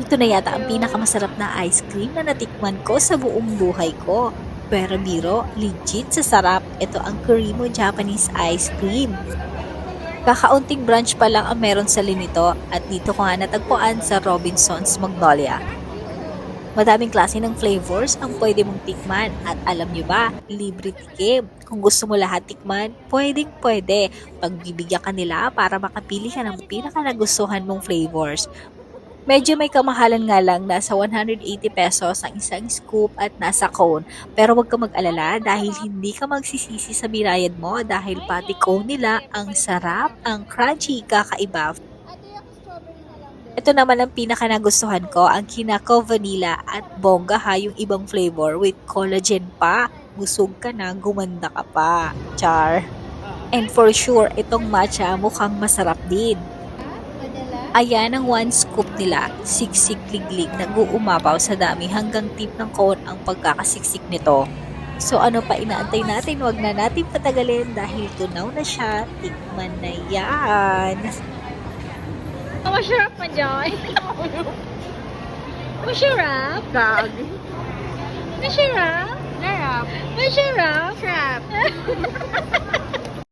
Ito na yata ang pinakamasarap na ice cream na natikman ko sa buong buhay ko. Pero biro, legit sa sarap. Ito ang Kurimo Japanese ice cream. Kakaunting branch pa lang ang meron sa Linito at dito ko nga natagpuan sa Robinson's Magnolia. Madaming klase ng flavors ang pwede mong tikman at alam nyo ba, libre tikim. Kung gusto mo lahat tikman, pwedeng pwede. Pagbibigyan ka nila para makapili ka ng pinaka nagustuhan mong flavors. Medyo may kamahalan nga lang, nasa 180 pesos ang isang scoop at nasa cone. Pero wag ka mag-alala dahil hindi ka magsisisi sa binayad mo dahil pati cone nila ang sarap, ang crunchy, kakaiba. Ito naman ang pinaka nagustuhan ko, ang Kinako Vanilla at bongga ha yung ibang flavor with collagen pa. Busog ka na, gumanda ka pa. Char. And for sure, itong matcha mukhang masarap din. Ayan ang one scoop nila, siksik liglig, nag-uumapaw sa dami hanggang tip ng cone ang pagkakasiksik nito. So ano pa inaantay natin, wag na natin patagalin dahil tunaw na siya, tikman na yan. Masarap pa dyan. Masarap. Gag. Masarap. Sarap. Masarap. Sarap.